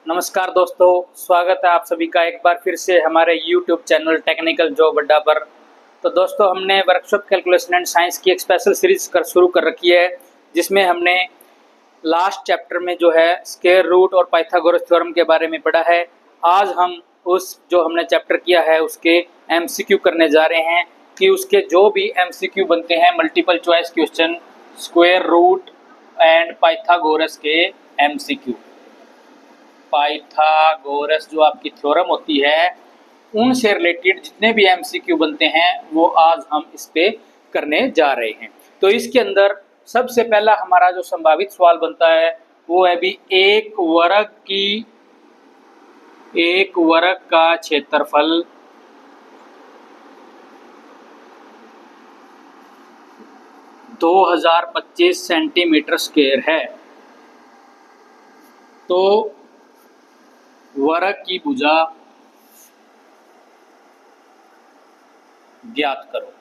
नमस्कार दोस्तों, स्वागत है आप सभी का एक बार फिर से हमारे YouTube चैनल टेक्निकल जॉब अड्डा पर। तो दोस्तों, हमने वर्कशॉप कैलकुलेशन एंड साइंस की एक स्पेशल सीरीज शुरू कर रखी है, जिसमें हमने लास्ट चैप्टर में जो है स्क्वायर रूट और पाइथागोरस थ्योरम के बारे में पढ़ा है। आज हम उस जो हमने चैप्टर किया है उसके MCQ करने जा रहे हैं कि उसके जो भी MCQ बनते हैं multiple choice question square root and Pythagoras के MCQ, पाइथागोरस जो आपकी थ्योरम होती है उनसे रिलेटेड जितने भी MCQ बनते हैं वो आज हम इस पे करने जा रहे हैं। तो इसके अंदर सबसे पहला हमारा जो संभावित सवाल बनता है वो है भी एक वर्ग का क्षेत्रफल 2025 सेंटीमीटर स्क्वायर है, तो वर्ग की भुजा ज्ञात करो।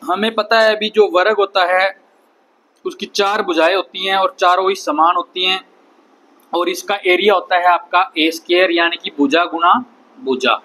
हमें पता है अभी जो वर्ग होता है उसकी चार भुजाएं होती हैं और चारों ही समान होती हैं, और इसका एरिया होता है आपका ए स्क्वायर यानी कि भुजा गुना भुजा।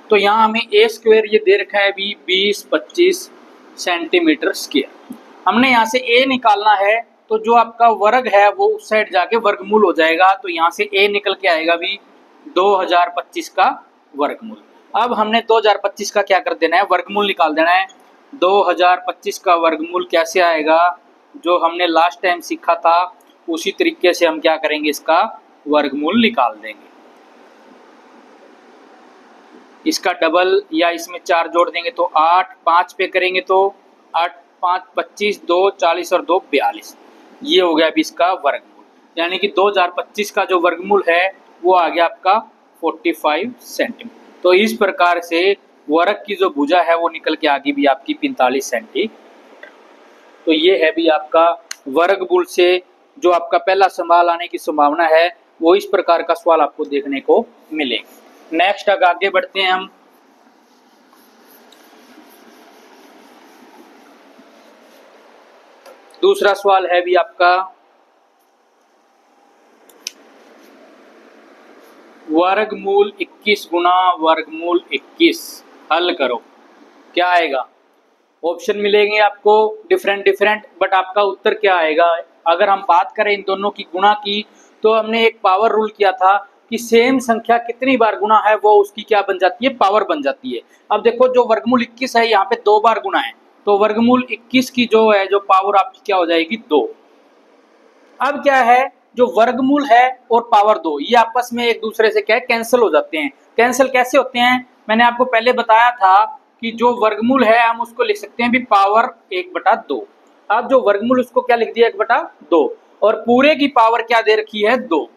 तो यहाँ हमें ए स्क्वायर ये दे रखा है भी 20-25 सेंटीमीटर स्क्वायर। हमने यहाँ से ए निकालना है, तो जो आपका वर्ग है वो उस साइड जाके वर्गमूल हो जाएगा, तो यहाँ से ए निकल के आएगा भी 2025 का वर्गमूल। अब हमने 2025 का क्या कर देना है, वर्गमूल निकाल देना है। 2025 का वर्गमूल कैसे आएगा, जो हमने लास्ट टाइम सीखा था उसी तरीके से हम क्या करेंगे, इसका वर्गमूल निकाल देंगे। इसका डबल या इसमें 4 जोड़ देंगे तो 8, 5 पे करेंगे तो 8, 5, 25, 2, 40 और 2, 42। ये हो गया अभी इसका वर्गमूल, यानी कि 2025 का जो वर्गमूल है वो आ गया आपका 45 सेंटीमीटर। तो इस प्रकार से वर्ग की जो भुजा है वो निकल के आ गई भी आपकी 45 सेंटीमीटर। तो ये है भी आपका वर्गमूल से जो आपका पहला सवाल आने की संभावना है, वो इस प्रकार का सवाल आपको देखने को मिलेगा। नेक्स्ट आगे बढ़ते हैं हम। दूसरा सवाल है भी आपका वर्गमूल 21 गुना वर्गमूल 21 हल करो। क्या आएगा, ऑप्शन मिलेंगे आपको डिफरेंट, बट आपका उत्तर क्या आएगा। अगर हम बात करें इन दोनों की गुणा की, तो हमने एक पावर रूल किया था कि सेम संख्या कितनी बार गुणा है वो उसकी क्या बन जाती है, पावर बन जाती है। अब देखो जो वर्गमूल 21 है यहाँ पे 2 बार गुणा है, तो वर्गमूल 21 की जो है जो पावर आपकी क्या हो जाएगी, 2। अब क्या है, जो वर्गमूल है और पावर 2 ये आपस में एक दूसरे से क्या है, कैंसिल हो जाते हैं। कैंसिल कैसे होते हैं, मैंने आपको पहले बताया था कि जो वर्गमूल है हम उसको लिख सकते हैं भी पावर 1/2। अब जो वर्गमूल उसको क्या लिख दिया, 1/2, और पूरे की पावर क्या दे रखी है, 2।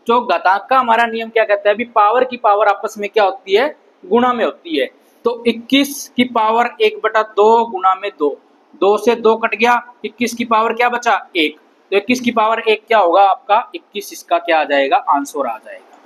जो घातांक का हमारा नियम क्या कहता है, भी पावर की पावर आपस में क्या होती है, गुणा में होती है। तो 21 की पावर 1/2 गुणा में 2, 2 से 2 कट गया, 21 की पावर क्या बचा, 1। तो 21 की पावर 1 क्या होगा आपका 21, इसका क्या आ जाएगा, आंसर आ जाएगा।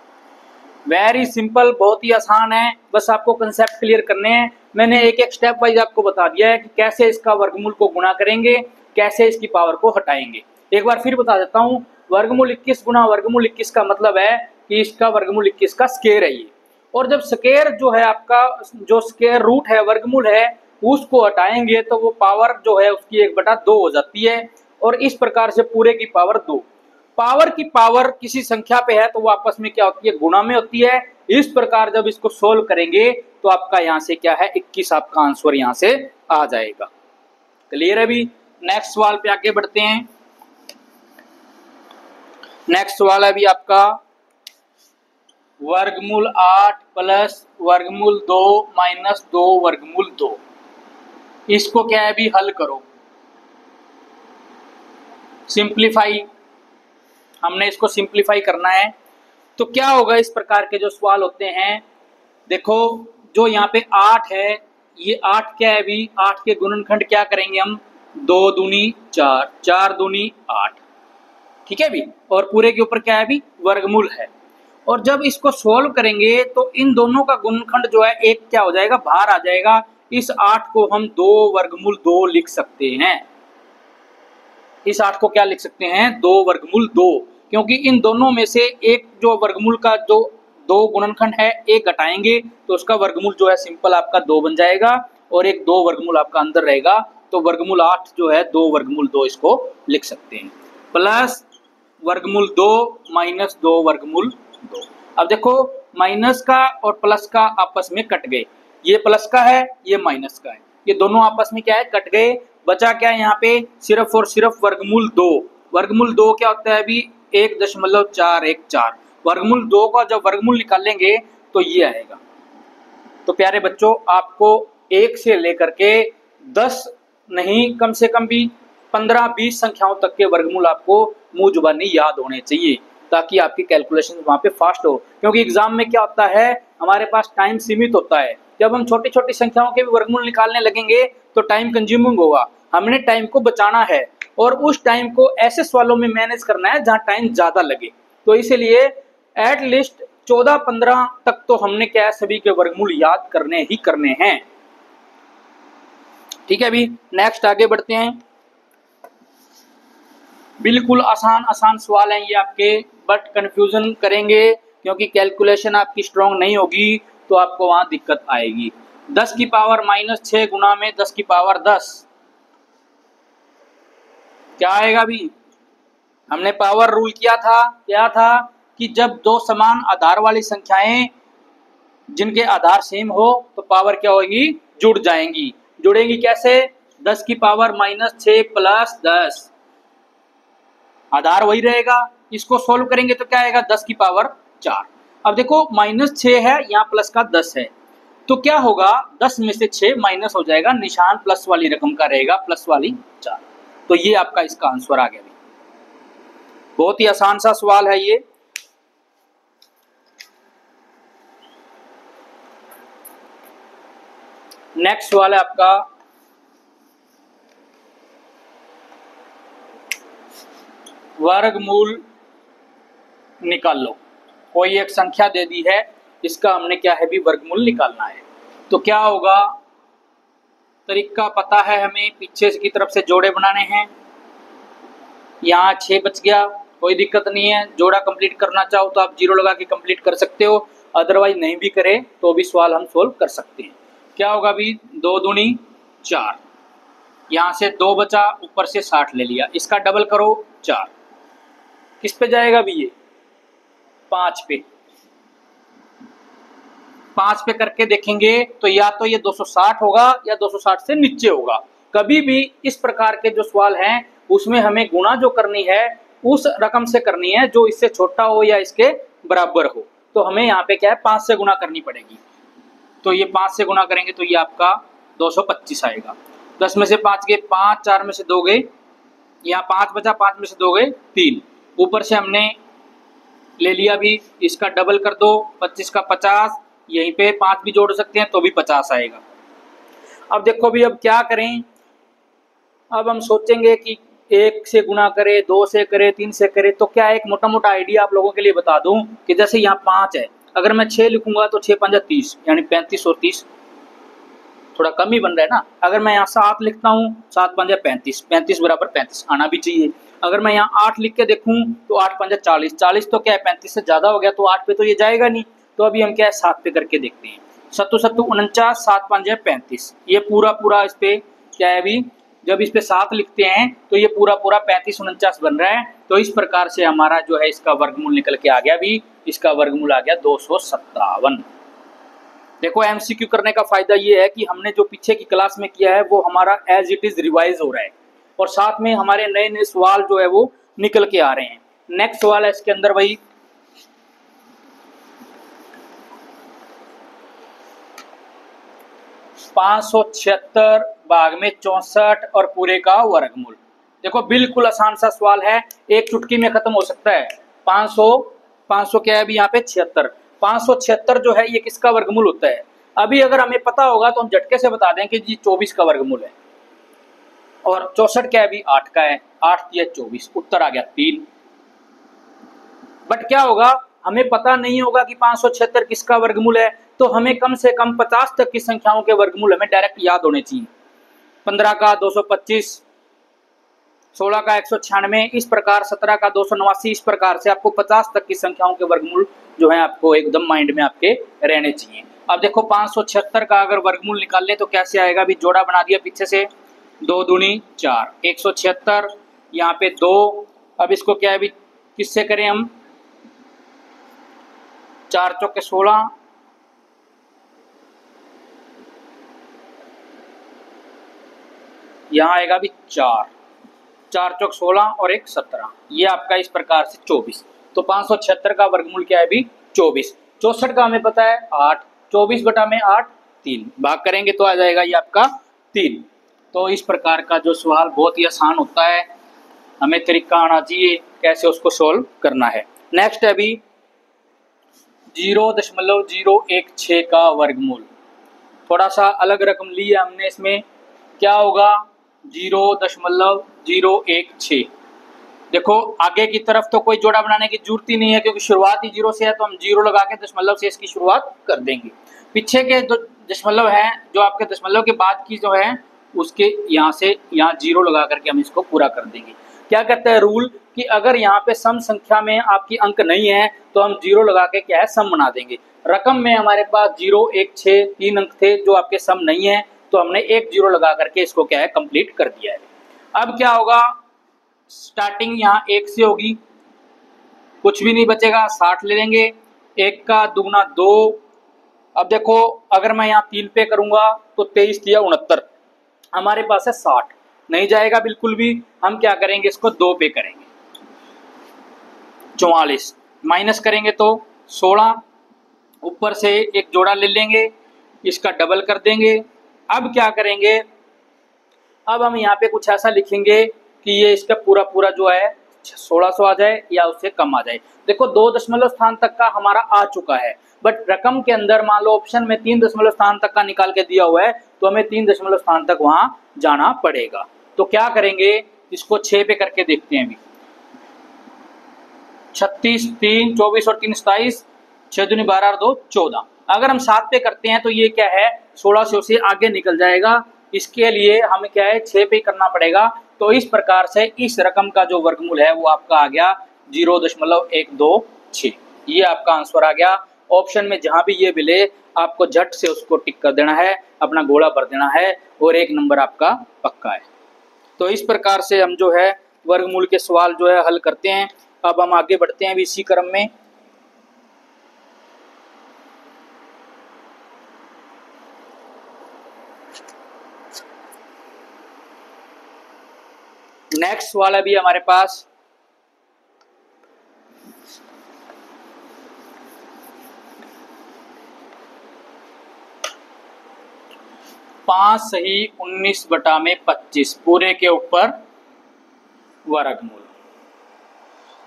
वेरी सिंपल, बहुत ही आसान है, बस आपको कंसेप्ट क्लियर करने हैं। मैंने एक एक स्टेप वाइज आपको बता दिया है कि कैसे इसका वर्गमूल को गुणा करेंगे, कैसे इसकी पावर को हटाएंगे। एक बार फिर बता देता हूँ, वर्गमूल 21 गुना वर्गमूल 21 का मतलब है कि इसका वर्गमूल 21 का स्क्वायर है ये। और जब स्क्वायर जो है आपका, जो स्क्वायर रूट है वर्गमूल है, उसको हटाएंगे तो वो पावर जो है उसकी 1/2 हो जाती है, और इस प्रकार से पूरे की पावर 2। पावर की पावर किसी संख्या पे है तो वो आपस में क्या होती है, गुणा में होती है। इस प्रकार जब इसको सोल्व करेंगे तो आपका यहाँ से क्या है, 21 आपका आंसर यहाँ से आ जाएगा। क्लियर है अभी। नेक्स्ट सवाल पे आगे बढ़ते हैं। नेक्स्ट सवाल है अभी आपका वर्गमूल 8 प्लस वर्गमूल 2 माइनस 2 वर्गमूल 2। इसको क्या है अभी, हल करो, सिंप्लीफाई। हमने इसको सिंप्लीफाई करना है। तो क्या होगा, इस प्रकार के जो सवाल होते हैं, देखो जो यहाँ पे 8 है, ये 8 क्या है अभी, 8 के गुणनखंड क्या करेंगे हम, 2 दूनी 4, 4 दूनी 8, ठीक है भी, और पूरे के ऊपर क्या है अभी, वर्गमूल है। और जब इसको सोल्व करेंगे तो इन दोनों का गुणनखंड जो है एक क्या हो जाएगा, बाहर आ जाएगा। इस 8 को हम 2 वर्गमूल 2 लिख सकते हैं। इस 8 को क्या लिख सकते हैं, 2 वर्गमूल 2, क्योंकि इन दोनों में से एक जो वर्गमूल का जो 2 गुणनखंड है एक घटाएंगे तो उसका वर्गमूल जो है सिंपल आपका 2 बन जाएगा, और एक 2 वर्गमूल आपका अंदर रहेगा, तो वर्गमूल 8 जो है 2 वर्गमूल 2 इसको लिख सकते हैं, प्लस वर्गमूल 2 माइनस 2 वर्गमूल 2। अब देखो माइनस का और प्लस का आपस में कट गए, ये प्लस का है ये माइनस का है, ये दोनों आपस में क्या है, कट गए। बचा क्या है यहाँ पे, सिर्फ और सिर्फ वर्गमूल 2। वर्गमूल 2 क्या होता है अभी, 1.414। वर्गमूल 2 का जब वर्गमूल निकालेंगे तो ये आएगा। तो प्यारे बच्चों, आपको 1 से लेकर के 10 नहीं, कम से कम भी 15-20 संख्याओं तक के वर्गमूल आपको मुंह जुबानी याद होने चाहिए, ताकि आपकी कैलकुलेशन वहाँ पे फास्ट हो। क्योंकि एग्जाम में क्या होता है, हमारे पास टाइम सीमित होता है, जब हम छोटी छोटी संख्याओं के भी वर्गमूल निकालने लगेंगे तो टाइम कंज्यूमिंग होगा। हमने टाइम को बचाना है और उस टाइम को ऐसे सवालों में मैनेज करना है जहाँ टाइम ज़्यादा लगे। तो इसीलिए एटलीस्ट 14-15 तक तो हमने क्या है, सभी के वर्गमूल याद करने ही करने हैं। ठीक है, अभी नेक्स्ट आगे बढ़ते हैं। बिल्कुल आसान आसान सवाल हैं ये आपके, बट कंफ्यूजन करेंगे, क्योंकि कैलकुलेशन आपकी स्ट्रॉन्ग नहीं होगी तो आपको वहां दिक्कत आएगी। 10 की पावर -6 गुना में 10 की पावर 10 क्या आएगा अभी, हमने पावर रूल किया था, क्या था कि जब दो समान आधार वाली संख्याएं जिनके आधार सेम हो तो पावर क्या होगी, जुड़ जाएंगी। जुड़ेंगी कैसे, 10 की पावर -6 प्लस 10, आधार वही रहेगा, इसको सोल्व करेंगे तो क्या आएगा, 10 की पावर 4। अब देखो -6 है, यहाँ प्लस का 10 है, तो क्या होगा, 10 में से 6 माइनस हो जाएगा, निशान प्लस वाली रकम का रहेगा, प्लस वाली 4। तो ये आपका इसका आंसर आ गया। बहुत ही आसान सा सवाल है ये। नेक्स्ट सवाल है आपका, वर्गमूल निकाल लो। कोई एक संख्या दे दी है, इसका हमने क्या है भी वर्गमूल निकालना है। तो क्या होगा, तरीका पता है हमें, पीछे की तरफ से जोड़े बनाने हैं। यहाँ 6 बच गया, कोई दिक्कत नहीं है, जोड़ा कंप्लीट करना चाहो तो आप 0 लगा के कंप्लीट कर सकते हो, अदरवाइज नहीं भी करे तो भी सवाल हम सोल्व कर सकते हैं। क्या होगा अभी, 2 दूनी 4, यहाँ से 2 बचा, ऊपर से 60 ले लिया, इसका डबल करो 4, किस पे जाएगा अभी ये, 5 पे। 5 पे करके देखेंगे तो या तो ये 260 होगा या 260 से नीचे होगा। कभी भी इस प्रकार के जो सवाल हैं उसमें हमें गुणा जो करनी है उस रकम से करनी है जो इससे छोटा हो या इसके बराबर हो। तो हमें यहाँ पे क्या है, 5 से गुणा करनी पड़ेगी। तो ये 5 से गुणा करेंगे तो ये आपका 225 आएगा। 10 में से 5 गए 5, 4 में से 2 गए, यहाँ 5 बचा, 5 में से 2 गए 3, ऊपर से हमने ले लिया भी, इसका डबल कर दो, 25 का 50, यहीं पे 5 भी जोड़ सकते हैं तो भी 50 आएगा। अब देखो भी, अब क्या करें, अब हम सोचेंगे कि 1 से गुणा करें, 2 से करें, 3 से करें। तो क्या एक मोटा मोटा आइडिया आप लोगों के लिए बता दूं कि जैसे यहाँ 5 है, अगर मैं 6 लिखूंगा तो 6 5 30, यानी 35 और 30 थोड़ा कम ही बन रहा है ना। अगर मैं यहाँ 7 लिखता हूँ, 7 5 35, 35 बराबर 35 आना भी चाहिए। अगर मैं यहाँ 8 लिख के देखूँ तो 8 5 40, 40 तो क्या है 35 से ज़्यादा हो गया, तो 8 पे तो ये जाएगा नहीं। तो अभी हम क्या है 7 पे करके देखते हैं। 7 7 49, 7 5 35, ये पूरा पूरा इस पे क्या है अभी, जब इस पे 7 लिखते हैं तो ये पूरा पूरा 35 49 बन रहा है। तो इस प्रकार से हमारा जो है इसका वर्गमूल निकल के आ गया, भी इसका वर्गमूल आ गया 257। देखो एमसीक्यू करने का फायदा ये है कि हमने जो पीछे की क्लास में किया है वो हमारा एज इट इज रिवाइज हो रहा है, और साथ में हमारे नए नए सवाल जो है वो निकल के आ रहे हैं। नेक्स्ट सवाल है इसके अंदर भाई, 576 भाग में 64 और पूरे का वर्गमूल। देखो बिल्कुल आसान सा सवाल है, एक चुटकी में खत्म हो सकता है। 500 क्या है अभी यहाँ पे 76, 576 जो है ये किसका वर्गमूल होता है। अभी अगर हमें पता होगा तो हम झटके से बता दें कि जी 24 का वर्गमूल है, और 64 क्या है अभी 8 का है, 8 या 24, उत्तर आ गया 3। बट क्या होगा, हमें पता नहीं होगा कि 576 किसका वर्गमूल है, तो हमें कम से कम 50 तक की संख्याओं के वर्गमूल हमें डायरेक्ट याद होने चाहिए। 15 का 225, 16 का 196, इस प्रकार 17 का 289, इस प्रकार से आपको 50 तक की संख्याओं के वर्गमूल जो है आपको एकदम माइंड में आपके रहने चाहिए। अब देखो 576 का अगर वर्गमूल निकाल ले तो कैसे आएगा, अभी जोड़ा बना दिया पीछे से, 2 दूनी 4, 176 यहाँ पे 2। अब इसको क्या है, अभी किससे करें हम, 4 चौके 16, यहाँ आएगा अभी 4, 4 चौक 16 और 1 17, ये आपका इस प्रकार से 24। तो 576 का वर्गमूल क्या है अभी 24। 64 का हमें पता है 8, 24 बटा में 8, 3 भाग करेंगे तो आ जाएगा ये आपका 3। तो इस प्रकार का जो सवाल बहुत ही आसान होता है, हमें तरीका आना चाहिए कैसे उसको सोल्व करना है। नेक्स्ट है अभी 0.016 का वर्गमूल, थोड़ा सा अलग रकम ली है हमने, इसमें क्या होगा 0.016। देखो आगे की तरफ तो कोई जोड़ा बनाने की जरूरत ही नहीं है क्योंकि शुरुआत ही 0 से है, तो हम 0 लगा के दशमलव से इसकी शुरुआत कर देंगे। पीछे के जो दशमलव है, जो आपके दशमलव के बाद की जो है उसके यहाँ से यहाँ 0 लगा करके हम इसको पूरा कर देंगे। क्या कहता है रूल कि अगर यहाँ पे सम संख्या में आपकी अंक नहीं है तो हम 0 लगा के क्या है सम बना देंगे। रकम में हमारे पास 0 1 6 3 अंक थे जो आपके सम नहीं है, तो हमने 1 0 लगा करके इसको क्या है कंप्लीट कर दिया है। अब क्या होगा, स्टार्टिंग यहाँ 1 से होगी, कुछ भी नहीं बचेगा, 60 ले लेंगे, 1 का दुगना 2। अब देखो अगर मैं यहाँ 3 पे करूंगा तो 23 दिया 69, हमारे पास है 60, नहीं जाएगा बिल्कुल भी। हम क्या करेंगे, इसको 2 पे करेंगे, 44 माइनस करेंगे तो 16, ऊपर से एक जोड़ा ले लेंगे, इसका डबल कर देंगे। अब क्या करेंगे, अब हम यहाँ पे कुछ ऐसा लिखेंगे कि ये इसका पूरा पूरा जो है 1600 आ जाए या उससे कम आ जाए। देखो 2 दशमलव स्थान तक का हमारा आ चुका है, बट रकम के अंदर मान लो ऑप्शन में 3 दशमलव स्थान तक का निकाल के दिया हुआ है, तो हमें 3 दशमलव स्थान तक वहां जाना पड़ेगा। तो क्या करेंगे, इसको 6 पे करके देखते हैं। अभी 36 3 24 और 3 27, 6 दूनी 12 और 2 14। अगर हम 7 पे करते हैं तो ये क्या है 1600 से आगे निकल जाएगा। इसके लिए हमें क्या है 6 पे करना पड़ेगा। तो इस प्रकार से इस रकम का जो वर्गमूल है वो आपका आ गया 0.126। ये आपका आंसर आ गया। ऑप्शन में जहां भी ये मिले आपको झट से उसको टिक कर देना है, अपना गोला भर देना है और 1 नंबर आपका पक्का है। तो इस प्रकार से हम जो है वर्गमूल के सवाल जो है हल करते हैं। अब हम आगे बढ़ते हैं इसी क्रम में। नेक्स्ट वाला भी हमारे पास 5 सही 19 बटा में 25 पूरे के ऊपर वर्गमूल।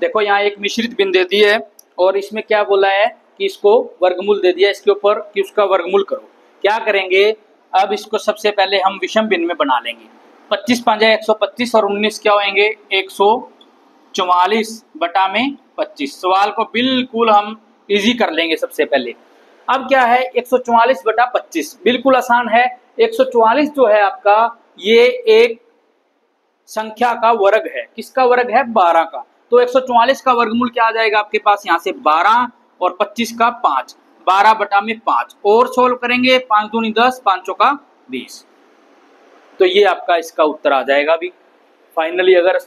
देखो यहाँ एक मिश्रित भिन्न दे दी है और इसमें क्या बोला है कि इसको वर्गमूल दे दिया इसके ऊपर कि उसका वर्गमूल करो। क्या करेंगे, अब इसको सबसे पहले हम विषम भिन्न में बना लेंगे। 25 5 125 और 19 क्या होंगे 144 बटा में 25। सवाल को बिल्कुल हम इजी कर लेंगे सबसे पहले। अब क्या है 144 बटा 25 बिल्कुल आसान है। 144 जो है आपका ये एक संख्या का वर्ग है। किसका वर्ग है 12 का। तो 144 का वर्गमूल क्या आ जाएगा आपके पास यहाँ से 12 और 25 का 5, 12 बटा में 5 और सोल्व करेंगे 5 दूनी 10 5 का 20। तो ये आपका इसका उत्तर आ जाएगा। अभी फाइनली अगर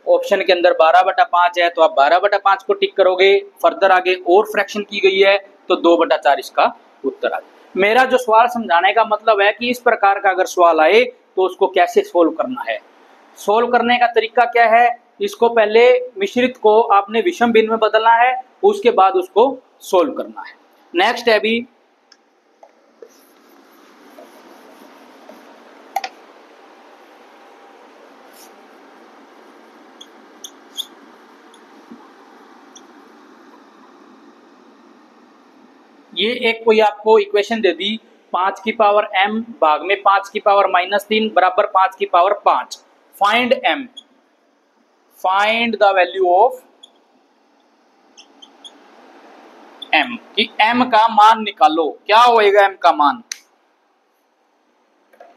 ऑप्शन के अंदर 12 बटा 5 है तो आप 12 बटा 5 को टिक करोगे। फर्दर आगे और फ्रैक्शन की गई है तो 2 बटा 4 इसका उत्तर आ जाएगा। मेरा जो सवाल समझाने का मतलब है कि इस प्रकार का अगर सवाल आए तो उसको कैसे सोल्व करना है। सोल्व करने का तरीका क्या है, इसको पहले मिश्रित को आपने विषम भिन्न में बदलना है, उसके बाद उसको सोल्व करना है। नेक्स्ट है अभी ये एक कोई आपको इक्वेशन दे दी 5 की पावर m भाग में 5 की पावर -3 बराबर 5 की power 5। Find m, find the value of m कि m का मान निकालो। क्या होएगा m का मान,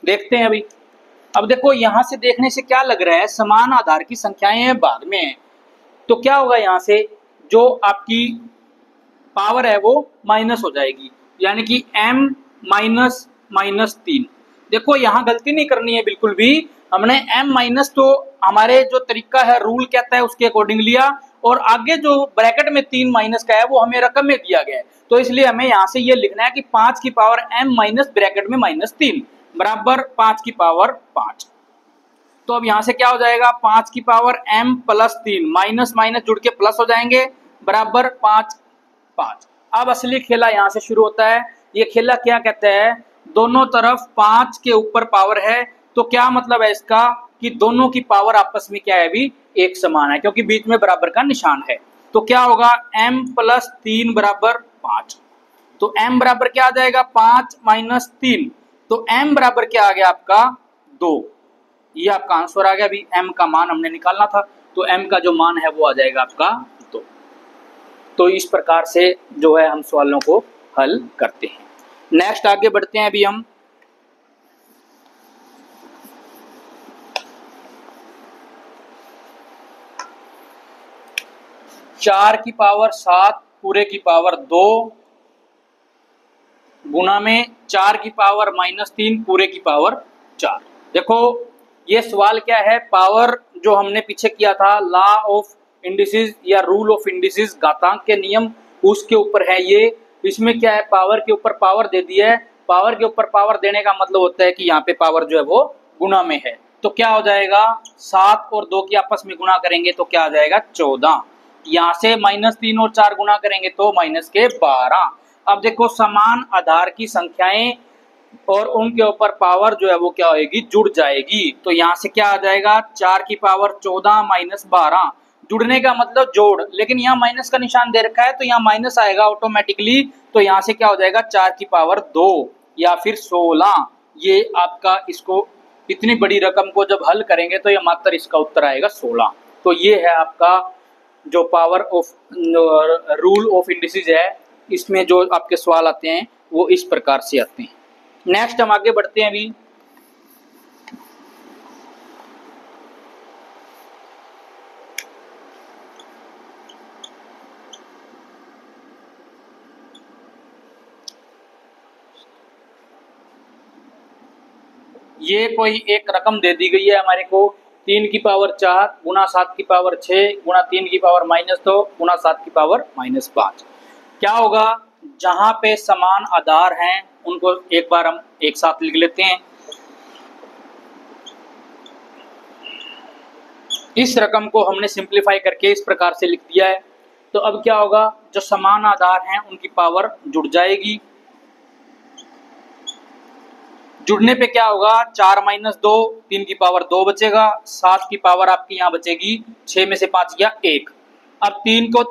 देखते हैं अभी। अब देखो यहां से देखने से क्या लग रहा है, समान आधार की संख्याएं हैं भाग में है, तो क्या होगा यहां से जो आपकी पावर है वो माइनस हो जाएगी, यानी कि m माइनस माइनस 3। देखो यहाँ गलती नहीं करनी है बिल्कुल भी, हमने m माइनस तो हमारे जो तरीका है रूल कहता है उसके अकॉर्डिंग लिया, और आगे जो ब्रैकेट में 3 माइनस का है वो हमें रकम में दिया गया है, तो इसलिए हमें यहाँ से ये लिखना है कि 5 की पावर m माइनस ब्रैकेट में माइनस 3 बराबर 5 की पावर 5। तो अब यहाँ से क्या हो जाएगा, 5 की power m plus 3 minus minus जुड़ के प्लस हो जाएंगे बराबर 5 5। अब असली खेला यहाँ से शुरू होता है। ये खेला क्या कहता है, दोनों तरफ 5 के ऊपर पावर है, तो क्या मतलब है इसका कि दोनों की पावर आपस में क्या है अभी एक समान है, क्योंकि बीच में बराबर का निशान है। तो क्या होगा m प्लस 3 बराबर 5, तो m बराबर क्या आ जाएगा 5 माइनस 3, तो m बराबर क्या आ गया आपका 2। ये आपका आंसर आ गया। अभी m का मान हमने निकालना था, तो m का जो मान है वो आ जाएगा आपका 2। तो इस प्रकार से जो है हम सवालों को हल करते हैं। नेक्स्ट आगे बढ़ते हैं। अभी हम चार की पावर 7 पूरे की पावर 2 गुना में 4 की पावर माइनस 3 पूरे की पावर 4। देखो ये सवाल क्या है, पावर जो हमने पीछे किया था लॉ ऑफ इंडिसेस या रूल ऑफ इंडिसेस घातांक के नियम, उसके ऊपर है ये। इसमें क्या है, पावर के ऊपर पावर दे दी है, पावर के ऊपर पावर देने का मतलब होता है कि यहाँ पे पावर जो है वो गुणा में है, तो क्या हो जाएगा 7 और 2 की आपस में गुणा करेंगे तो क्या आ जाएगा 14। यहाँ से माइनस 3 और 4 गुणा करेंगे तो माइनस के 12। अब देखो समान आधार की संख्याएं और उनके ऊपर पावर जो है वो क्या होगी जुड़ जाएगी, तो यहाँ से क्या आ जाएगा 4 की पावर 14 माइनस 12, जुड़ने का मतलब जोड़, लेकिन यहाँ माइनस का निशान दे रखा है तो यहाँ माइनस आएगा ऑटोमेटिकली, तो यहाँ से क्या हो जाएगा 4 की पावर 2 या फिर 16। ये आपका इसको इतनी बड़ी रकम को जब हल करेंगे तो ये मात्र इसका उत्तर आएगा 16। तो ये है आपका जो power of rule of indices है, इसमें जो आपके सवाल आते हैं वो इस प्रकार से आते हैं। नेक्स्ट हम आगे बढ़ते हैं। अभी ये कोई एक रकम दे दी गई है हमारे को, 3 की पावर 4 गुना 7 की पावर 6 गुना 3 की पावर माइनस 2 गुना 7 की पावर माइनस 5। क्या होगा, जहां पे समान आधार हैं उनको एक बार हम एक साथ लिख लेते हैं। इस रकम को हमने सिंप्लीफाई करके इस प्रकार से लिख दिया है। तो अब क्या होगा, जो समान आधार हैं उनकी पावर जुड़ जाएगी, जुड़ने पे क्या होगा 4 माइनस 2 3 की पावर 2 बचेगा, 7 की पावर आपकी यहाँ बचेगी 6 में से 5 गया 1। अब 3 को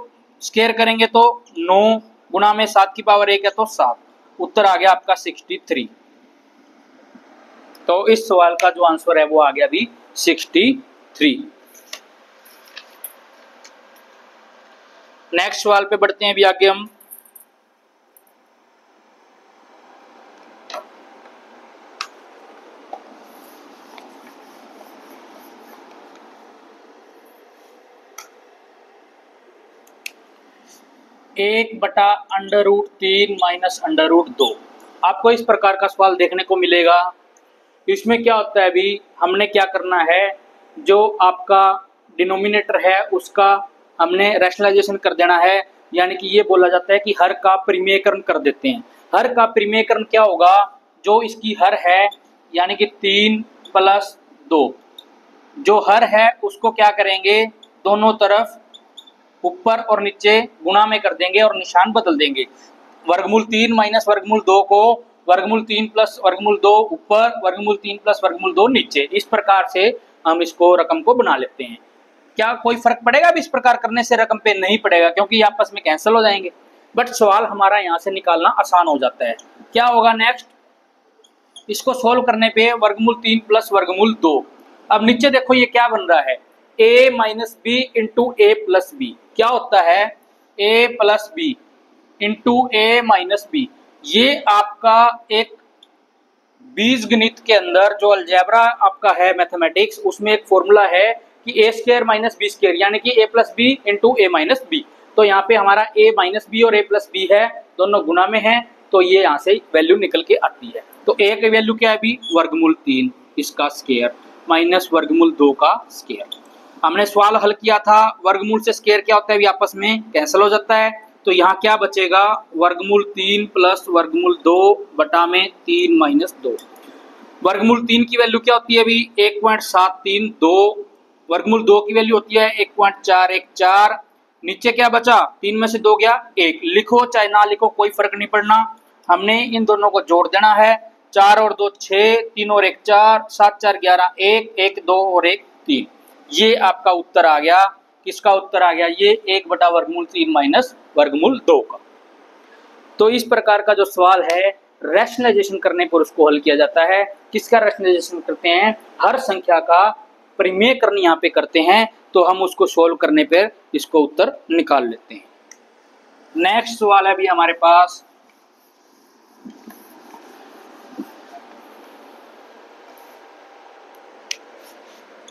स्क्वायर करेंगे तो 9 गुना में 7 की पावर 1 है तो 7, उत्तर आ गया आपका 63। तो इस सवाल का जो आंसर है वो आ गया अभी 63। नेक्स्ट सवाल पे बढ़ते हैं। अभी आगे हम एक बटा under root 3 minus under root 2। आपको इस प्रकार का सवाल देखने को मिलेगा। इसमें क्या होता है, अभी हमने क्या करना है, जो आपका डिनोमिनेटर है उसका हमने रैशनलाइजेशन कर देना है, यानी कि ये बोला जाता है कि हर का परिमेयकरण कर देते हैं। हर का परिमेयकरण क्या होगा, जो इसकी हर है यानी कि 3 प्लस 2, जो हर है उसको क्या करेंगे दोनों तरफ ऊपर और नीचे गुणा में कर देंगे और निशान बदल देंगे। वर्गमूल 3 माइनस वर्गमूल 2 को वर्गमूल 3 प्लस वर्गमूल 2 ऊपर, वर्गमूल 3 प्लस वर्गमूल 2 नीचे, इस प्रकार से हम इसको रकम को बना लेते हैं। क्या कोई फर्क पड़ेगा अब इस प्रकार करने से? रकम पे नहीं पड़ेगा, क्योंकि ये आपस में कैंसिल हो जाएंगे, बट सवाल हमारा यहाँ से निकालना आसान हो जाता है। क्या होगा नेक्स्ट, इसको सोल्व करने पे वर्गमूल 3 प्लस वर्गमूल 2। अब नीचे देखो ये क्या बन रहा है, a minus B into A plus B. क्या होता है a plus B into A minus B, ये आपका एक बीज गणित के अंदर जो अलजेब्रा आपका है मैथमेटिक्स, उसमें एक फॉर्मूला है कि ए स्क्वायर माइनस बी स्क्वायर, यानी कि ए plus B into A minus B. तो यहाँ पे हमारा ए माइनस बी और ए प्लस बी है, दोनों गुना में है, तो ये यहाँ से वैल्यू निकल के आती है। तो ए की वैल्यू क्या है अभी, वर्गमूल 3 इसका स्क्वायर माइनस वर्गमूल 2 का स्क्वायर। हमने सवाल हल किया था, वर्गमूल से स्क्वायर क्या होता है, अभी आपस में कैंसिल हो जाता है। तो यहाँ क्या बचेगा, वर्गमूल 3 प्लस वर्गमूल 2 बटा में 3 माइनस 2। वर्गमूल 3 की वैल्यू क्या होती है अभी, 1.732। वर्गमूल 2 की वैल्यू होती है 1.414। नीचे क्या बचा, 3 में से 2 गया 1। लिखो चाहे ना लिखो कोई फर्क नहीं पड़ना, हमने इन दोनों को जोड़ देना है। 4 और 2 6, 3 और 1 4, 7 4 11, 1 1 2 और 1 3। ये आपका उत्तर आ गया। किसका उत्तर आ गया, ये 1 बटा वर्गमूल 3 माइनस वर्गमूल 2 का। तो इस प्रकार का जो सवाल है रैशनलाइजेशन करने पर उसको हल किया जाता है। किसका रैशनलाइजेशन करते हैं, हर संख्या का परिमेयकरण यहाँ पे करते हैं, तो हम उसको सोल्व करने पर इसको उत्तर निकाल लेते हैं। नेक्स्ट सवाल है अभी हमारे पास,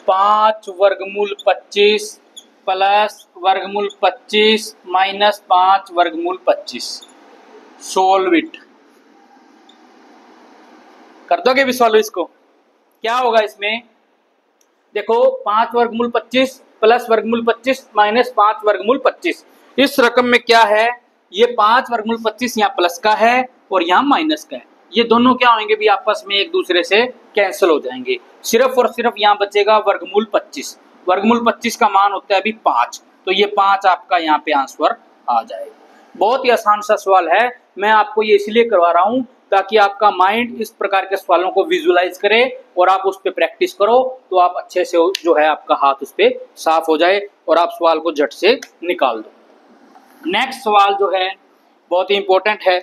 पांच वर्गमूल 25 प्लस वर्गमूल 25 माइनस 5 वर्गमूल 25। Solve it. कर दोगे भी सॉल्व इसको, क्या होगा इसमें, देखो 5 वर्गमूल 25 प्लस वर्गमूल 25 माइनस 5 वर्गमूल 25। इस रकम में क्या है, ये 5 वर्गमूल 25 यहाँ प्लस का है और यहाँ माइनस का है। ये दोनों क्या होंगे भी, आपस में एक दूसरे से कैंसिल हो जाएंगे। सिर्फ और सिर्फ यहाँ बचेगा वर्गमूल 25। वर्गमूल 25 का मान होता है अभी 5, तो ये 5 आपका यहाँ पे आंसर आ जाएगा। बहुत ही आसान सा सवाल है, मैं आपको ये इसलिए करवा रहा हूँ ताकि आपका माइंड इस प्रकार के सवालों को विजुअलाइज करे और आप उस पर प्रैक्टिस करो, तो आप अच्छे से जो है आपका हाथ उस पर साफ हो जाए और आप सवाल को झट से निकाल दो। नेक्स्ट सवाल जो है बहुत ही इंपॉर्टेंट है,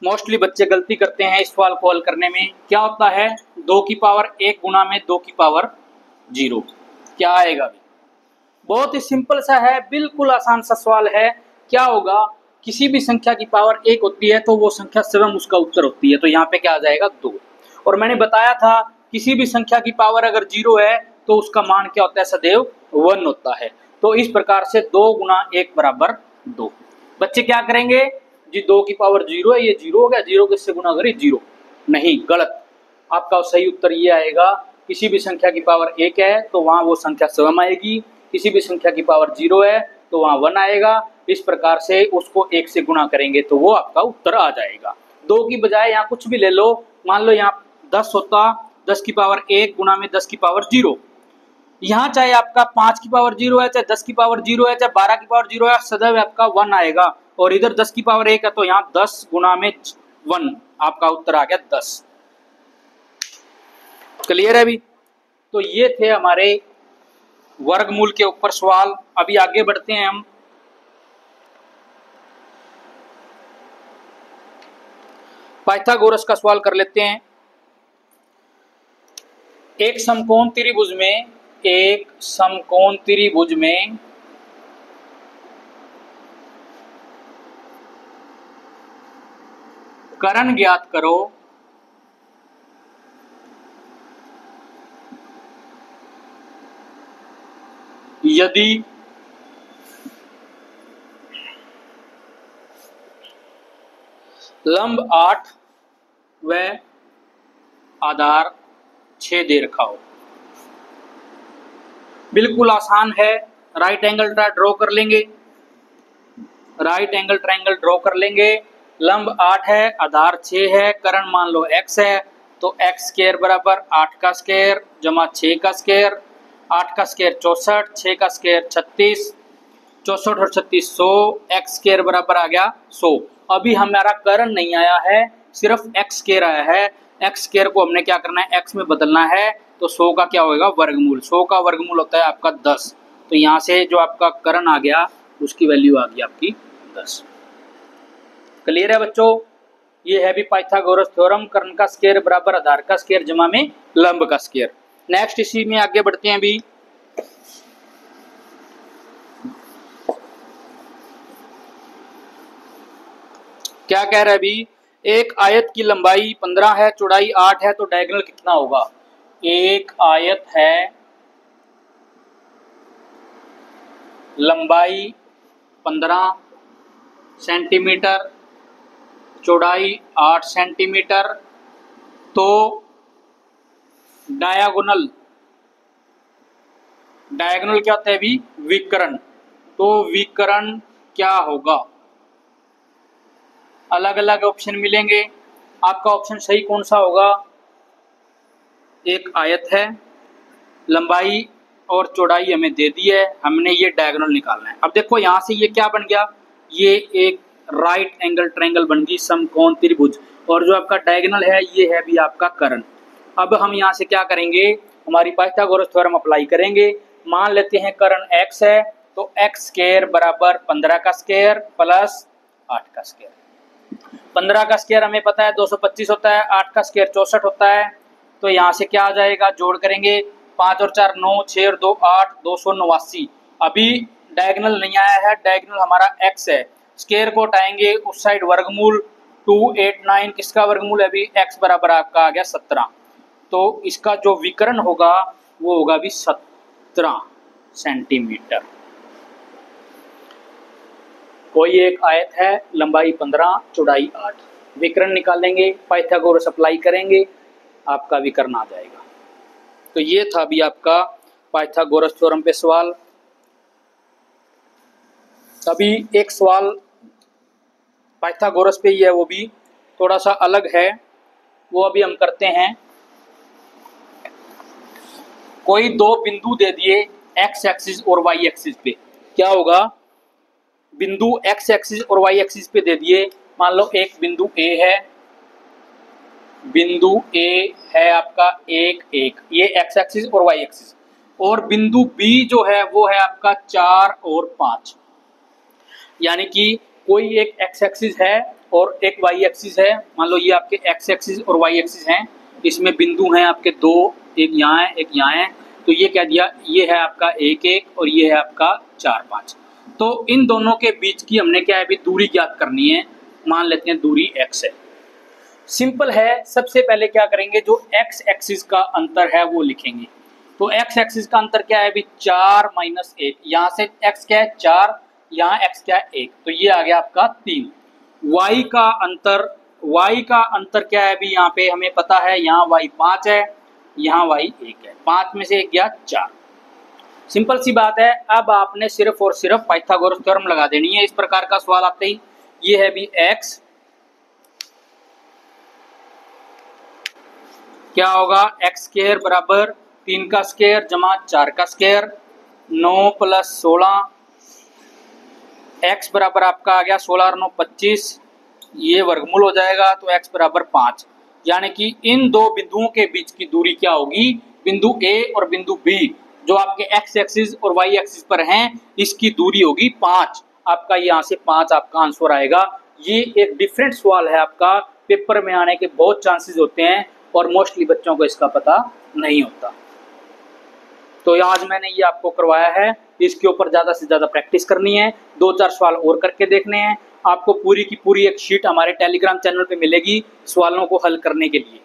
मोस्टली बच्चे गलती करते हैं इस सवाल को हल करने में। क्या होता है, 2 की पावर 1 गुना में 2 की पावर 0, क्या आएगा भी, बहुत ही सिंपल सा है, बिल्कुल आसान सा सवाल है। क्या होगा, किसी भी संख्या की पावर 1 होती है तो वो संख्या स्वयं उसका उत्तर होती है, तो यहाँ पे क्या आ जाएगा 2। और मैंने बताया था किसी भी संख्या की पावर अगर 0 है तो उसका मान क्या होता है, सदैव 1 होता है। तो इस प्रकार से 2 गुना 1 बराबर 2। बच्चे क्या करेंगे जी, 2 की पावर 0 है, ये 0 हो गया, 0 किससे गुना करें, 0 नहीं, गलत। आपका सही उत्तर ये आएगा, किसी भी संख्या की पावर 1 है तो वहां वो संख्या स्वयं आएगी, किसी भी संख्या की पावर 0 है तो वहां 1 आएगा। इस प्रकार से उसको 1 से गुणा करेंगे तो वो आपका उत्तर आ जाएगा। 2 की बजाय यहाँ कुछ भी ले लो, मान लो यहाँ 10 होता, 10 की पावर 1 गुना में 10 की पावर 0। यहाँ चाहे आपका 5 की पावर 0 है, चाहे 10 की पावर 0 है, चाहे 12 की पावर 0 है, सदैव आपका 1 आएगा। और इधर 10 की पावर 1 है तो यहाँ 10 गुना में 1, आपका उत्तर आ गया 10। क्लियर है अभी, तो ये थे हमारे वर्गमूल के ऊपर सवाल। अभी आगे बढ़ते हैं हम, पाइथागोरस का सवाल कर लेते हैं। एक समकोण त्रिभुज में कर्ण ज्ञात करो यदि लंब 8 व आधार 6 दे रखा हो। बिल्कुल आसान है, राइट एंगल ड्रॉ कर लेंगे, राइट एंगल ट्रायंगल ड्रॉ कर लेंगे। लंब 8 है, आधार 6 है, कर्ण मान लो x है, तो x स्क्वायर बराबर 8 का स्क्वायर जमा 6 का स्क्वायर, 8 का स्क्वायर 64, 6 का स्क्वायर 36, 64 और 36 100, x स्क्वायर बराबर आ गया 100। अभी हमारा कर्ण नहीं आया है, सिर्फ x स्क्वायर आया है। x स्क्वायर को हमने क्या करना है, x में बदलना है, तो 100 का क्या होगा वर्गमूल, 100 का वर्गमूल होता है आपका 10। तो यहाँ से जो आपका कर्ण आ गया उसकी वैल्यू आ गई आपकी 10। क्लियर है बच्चों, ये है भी पाइथागोरस थ्योरम, कर्ण का स्क्वायर बराबर आधार का स्क्वायर जमा में लंब का स्क्वायर। नेक्स्ट इसी में आगे बढ़ते हैं अभी, क्या कह रहा है अभी, एक आयत की लंबाई 15 है, चौड़ाई 8 है, तो डायगोनल कितना होगा? एक आयत है, लंबाई 15 सेंटीमीटर, चौड़ाई 8 सेंटीमीटर, तो डायगोनल क्या होता है अभी? विकर्ण। तो विकर्ण क्या होगा? अलग अलग ऑप्शन मिलेंगे, आपका ऑप्शन सही कौन सा होगा? एक आयत है, लंबाई और चौड़ाई हमें दे दी है, हमने ये डायगोनल निकालना है। अब देखो यहाँ से ये क्या बन गया? ये एक राइट एंगल ट्रायंगल बन गई, समकोण त्रिभुज, और जो आपका डायगोनल है ये है भी आपका कर्ण। अब हम यहाँ से क्या करेंगे? हमारी पाइथागोरस थ्योरम अप्लाई करेंगे। मान लेते हैं कर्ण x है, तो x स्क्वायर बराबर 15 का स्क्वायर प्लस 8 का स्क्वायर। 15 का स्क्वायर हमें पता है 225 होता है, 8 का स्क्वायर 64 होता है। तो यहाँ से क्या आ जाएगा? जोड़ करेंगे, 5 और 4 9, 6 और 2 8, 289। अभी डायगोनल नहीं आया है, डायगोनल हमारा x है। स्क्वायर को हटाएंगे, उस साइड वर्गमूल 289, किसका वर्गमूल है? अभी x बराबर आपका आ गया 17। तो इसका जो विकर्ण होगा वो होगा भी 17 सेंटीमीटर। कोई एक आयत है, लंबाई 15, चौड़ाई 8, विकर्ण निकालेंगे, पाइथागोरस अप्लाई करेंगे, आपका विकर्ण आ जाएगा। तो ये था भी आपका पाइथागोरस थ्योरम पे सवाल। अभी एक सवाल पाइथागोरस पे ही है, वो भी थोड़ा सा अलग है, वो अभी हम करते हैं। कोई दो बिंदु दे दिए एक्स एक्सिस और वाई एक्सिस पे, क्या होगा? बिंदु एक्स एक्सिस और वाई एक्सिस पे दे दिए। मान लो एक बिंदु ए है, बिंदु ए है आपका 1 1, ये एक्स एक्सिस और वाई एक्सिस, और बिंदु बी जो है वो है आपका 4 और 5। यानी कि कोई एक एक्स एक्सिस है और एक वाई एक्सिस है। मान लो ये आपके एक्स एक्सिस और वाई एक्सिस हैं, इसमें बिंदु हैं आपके दो, एक यहाँ है एक यहाँ है। तो ये कह दिया ये है आपका 1 1 और ये है आपका 4 5। तो इन दोनों के बीच की हमने क्या है अभी दूरी ज्ञात करनी है। मान लेते हैं दूरी x है। सिंपल है, सबसे पहले क्या करेंगे, जो x एक्सिस का अंतर है वो लिखेंगे। तो x एक्सिस का अंतर क्या है अभी? 4 - 1, यहाँ से x क्या है 4, यहाँ x क्या है 1, तो ये आ गया आपका 3। y का अंतर क्या है अभी? यहाँ पे हमें पता है, यहाँ y 5 है, यहाँ y 1 है, 5 में से 1 गया 4। सिंपल सी बात है। अब आपने सिर्फ और सिर्फ पाइथागोरस थ्योरम लगा देनी है इस प्रकार का सवाल आते ही। ये है भी x, क्या होगा? x स्क्वायर बराबर 3 का स्क्वायर जमा 4 का स्क्वायर, 9 + 16, x बराबर आपका आ गया 16 और 9 25, ये वर्गमूल हो जाएगा, तो x बराबर 5। यानी कि इन दो बिंदुओं के बीच की दूरी क्या होगी? बिंदु A और बिंदु B जो आपके x एक्सिस और y एक्सिस पर हैं, इसकी दूरी होगी 5। आपका यहाँ से 5 आपका आंसर आएगा। ये एक डिफरेंट सवाल है, आपका पेपर में आने के बहुत चांसेस होते हैं और मोस्टली बच्चों को इसका पता नहीं होता। तो आज मैंने ये आपको करवाया है, इसके ऊपर ज़्यादा से ज़्यादा प्रैक्टिस करनी है, 2-4 सवाल और करके देखने हैं। आपको पूरी की पूरी एक शीट हमारे टेलीग्राम चैनल पे मिलेगी सवालों को हल करने के लिए।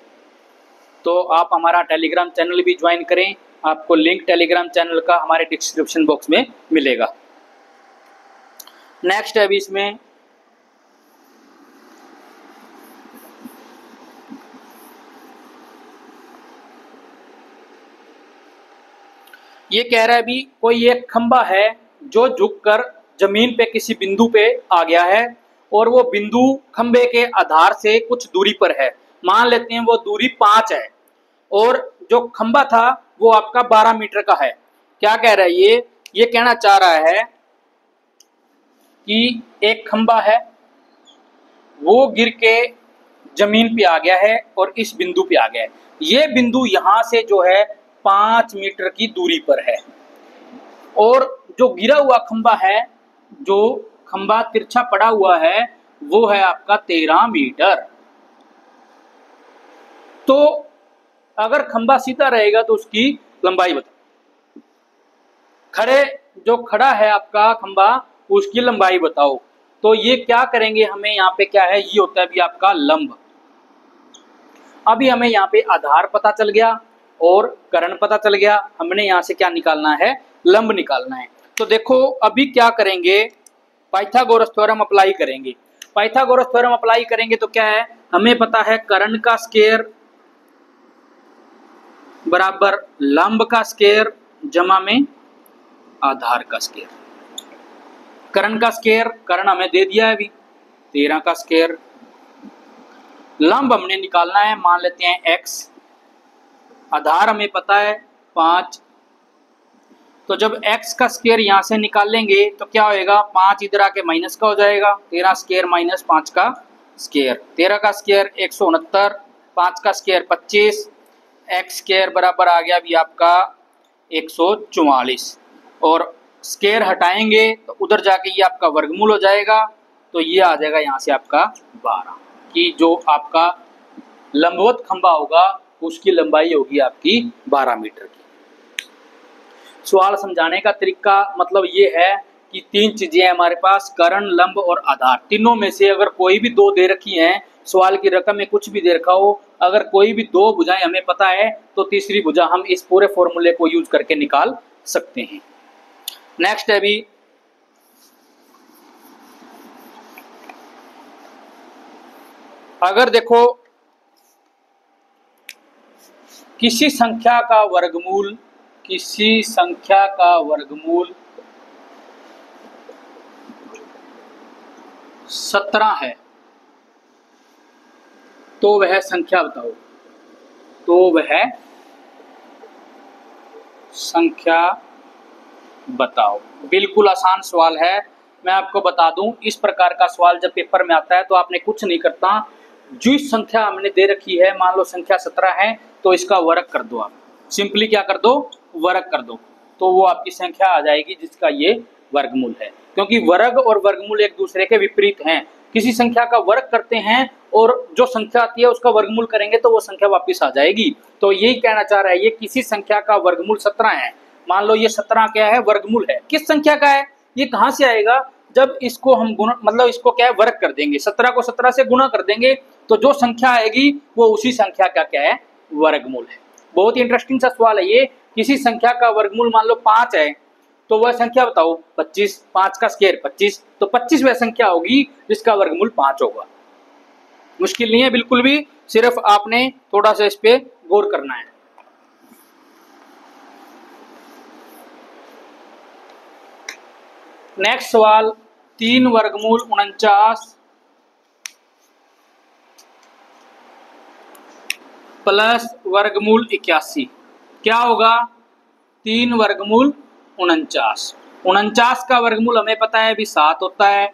तो आप हमारा टेलीग्राम चैनल भी ज्वाइन करें, आपको लिंक टेलीग्राम चैनल का हमारे डिस्क्रिप्शन बॉक्स में मिलेगा। नेक्स्ट है अभी इसमें ये कह रहा है अभी कोई एक खंबा है जो झुककर जमीन पे किसी बिंदु पे आ गया है और वो बिंदु खंबे के आधार से कुछ दूरी पर है। मान लेते हैं वो दूरी 5 है और जो खंबा था वो आपका 12 मीटर का है। क्या कह रहा है ये कहना चाह रहा है कि एक खंबा है, वो गिर के जमीन पे आ गया है और इस बिंदु पे आ गया है। ये बिंदु यहां से जो है 5 मीटर की दूरी पर है और जो गिरा हुआ खंबा है, जो खंबा तिरछा पड़ा हुआ है, वो है आपका 13 मीटर। तो अगर खंबा सीधा रहेगा तो उसकी लंबाई बताओ। जो खड़ा है आपका खंबा, उसकी लंबाई बताओ। तो ये क्या करेंगे, हमें यहाँ पे क्या है, ये होता है अभी आपका लंब। अभी हमें यहाँ पे आधार पता चल गया और कर्ण पता चल गया, हमने यहाँ से क्या निकालना है, लंब निकालना है। तो देखो अभी क्या करेंगे, पाइथागोरस थ्योरम अप्लाई करेंगे। पाइथागोरस थ्योरम अप्लाई करेंगे तो क्या है, हमें पता है कर्ण का स्क्वायर बराबर लंब का स्क्वायर जमा में आधार का स्क्वायर। कर्ण का स्क्वायर, कर्ण हमें दे दिया है अभी 13 का स्क्वायर, लंब हमने निकालना है, मान लेते हैं x, आधार हमें पता है 5। तो जब x का स्क्वायर यहाँ से निकालेंगे तो क्या होएगा, 5 इधर आके माइनस का हो जाएगा, 13 स्क्वायर माइनस 5 का स्क्वायर, 13 का स्क्वायर 169, 5 का स्क्वायर 25, x स्क्वायर बराबर आ गया अभी आपका 144, और स्क्वायर हटाएंगे तो उधर जाके ये आपका वर्गमूल हो जाएगा, तो ये आ जाएगा यहाँ से आपका 12 की जो आपका लंबवत खंभा होगा उसकी लंबाई होगी आपकी 12 मीटर की। सवाल समझाने का तरीका मतलब ये है कि 3 चीजें हैं हमारे पास, कर्ण, लंब और आधार। तीनों में से अगर कोई भी 2 दे रखी हैं, सवाल की रकम में कुछ भी दे रखा हो, अगर कोई भी 2 भुजाएं हमें पता है तो तीसरी भुजा हम इस पूरे फॉर्मूले को यूज करके निकाल सकते हैं। नेक्स्ट है अभी अगर देखो किसी संख्या का वर्गमूल 17 है तो वह संख्या बताओ, बिल्कुल आसान सवाल है। मैं आपको बता दूं, इस प्रकार का सवाल जब पेपर में आता है तो आपने कुछ नहीं करता, जिस संख्या हमने दे रखी है, मान लो संख्या 17 है तो इसका वर्ग कर दो, आप सिंपली क्या कर दो, वर्ग कर दो, तो वो आपकी संख्या आ जाएगी जिसका ये वर्गमूल है। क्योंकि वर्ग और वर्गमूल एक दूसरे के विपरीत हैं, किसी संख्या का वर्ग करते हैं और जो संख्या आती है उसका वर्गमूल करेंगे तो वो संख्या वापस आ जाएगी। तो यही कहना चाह रहा है, ये किसी संख्या का वर्गमूल 17 है, मान लो ये 17 क्या है, वर्गमूल है, किस संख्या का है, ये कहाँ से आएगा, जब इसको हम गुणा मतलब इसको क्या है, वर्ग कर देंगे, 17 को 17 से गुणा कर देंगे तो जो संख्या आएगी वो उसी संख्या का क्या है, वर्गमूल है। बहुत ही इंटरेस्टिंग सा सवाल है ये। किसी संख्या का वर्गमूल मान लो 5 है तो वह संख्या बताओ 25, 5 का स्क्वायर 25, तो 25 वह संख्या होगी जिसका वर्गमूल 5 होगा। मुश्किल नहीं है बिल्कुल भी, सिर्फ आपने थोड़ा सा इस पे गौर करना है। नेक्स्ट सवाल, 3 वर्गमूल 49 प्लस वर्गमूल 81 क्या होगा, 3 वर्गमूल 49 का वर्गमूल हमें पता है अभी 7 होता है,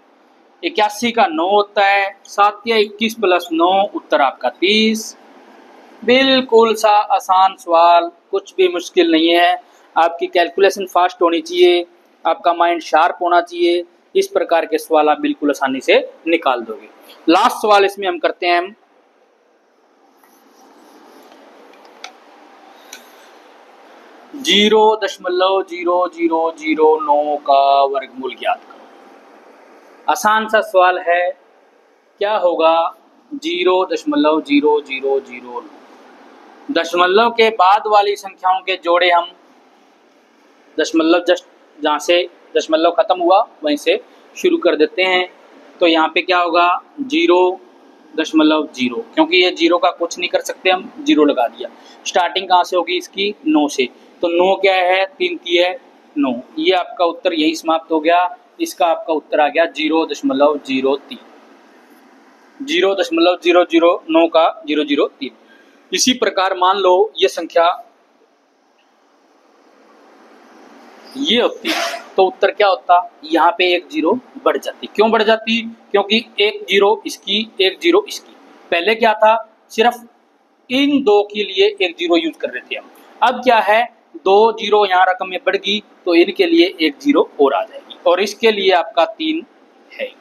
81 का 9 होता है, 7 या 21 प्लस 9 उत्तर आपका 30। बिल्कुल सा आसान सवाल, कुछ भी मुश्किल नहीं है, आपकी कैलकुलेशन फास्ट होनी चाहिए, आपका माइंड शार्प होना चाहिए, इस प्रकार के सवाल आप बिल्कुल आसानी से निकाल दोगे। लास्ट सवाल इसमें हम करते हैं, 0.0009 का वर्गमूल ज्ञात करो। आसान सा सवाल है, क्या होगा 0.0009, दशमलव के बाद वाली संख्याओं के जोड़े हम दशमलव जस्ट जहाँ से दशमलव खत्म हुआ वहीं से शुरू कर देते हैं। तो यहाँ पे क्या होगा 0.0, क्योंकि ये 0 का कुछ नहीं कर सकते, हम 0 लगा दिया। स्टार्टिंग कहाँ से होगी इसकी, 9 से, तो 9 क्या है, 3 की है 9, ये आपका उत्तर यही समाप्त हो गया। इसका आपका उत्तर आ गया 0.03, 0.009 का 003। इसी प्रकार मान लो ये संख्या ये होती तो उत्तर क्या होता, यहाँ पे 1 0 बढ़ जाती। क्यों बढ़ जाती, क्योंकि 1 0 इसकी 1 0 इसकी, पहले क्या था सिर्फ इन 2 के लिए 1 0 यूज कर रहे थे हम, अब क्या है 2 0 यहाँ रकम में बढ़ गई तो इनके लिए 1 0 और आ जाएगी, और इसके लिए आपका 3 है।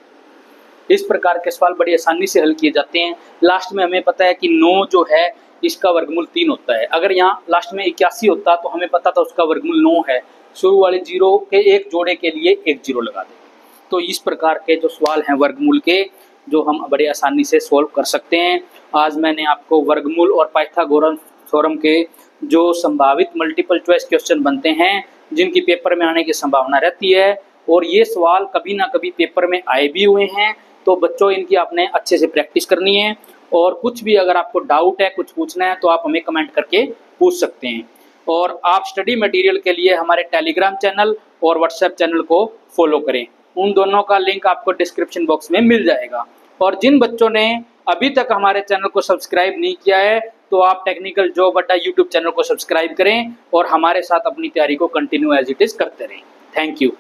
इस प्रकार के सवाल बड़ी आसानी से हल किए जाते हैं। लास्ट में हमें पता है कि 9 जो है इसका वर्गमूल 3 होता है, अगर यहाँ लास्ट में 81 होता तो हमें पता था उसका वर्गमूल 9 है, शुरू वाले 0 के एक जोड़े के लिए 1 0 लगा देंगे। तो इस प्रकार के जो सवाल हैं वर्गमूल के, जो हम बड़े आसानी से सोल्व कर सकते हैं। आज मैंने आपको वर्गमूल और पाइथागोरस थ्योरम के जो संभावित मल्टीपल चॉइस क्वेश्चन बनते हैं, जिनकी पेपर में आने की संभावना रहती है, और ये सवाल कभी ना कभी पेपर में आए भी हुए हैं, तो बच्चों इनकी आपने अच्छे से प्रैक्टिस करनी है। और कुछ भी अगर आपको डाउट है, कुछ पूछना है, तो आप हमें कमेंट करके पूछ सकते हैं। और आप स्टडी मटेरियल के लिए हमारे टेलीग्राम चैनल और व्हाट्सएप चैनल को फॉलो करें, उन दोनों का लिंक आपको डिस्क्रिप्शन बॉक्स में मिल जाएगा। और जिन बच्चों ने अभी तक हमारे चैनल को सब्सक्राइब नहीं किया है, तो आप टेक्निकल जॉब अड्डा यूट्यूब चैनल को सब्सक्राइब करें और हमारे साथ अपनी तैयारी को कंटिन्यू एज इट इज करते रहें। Thank you.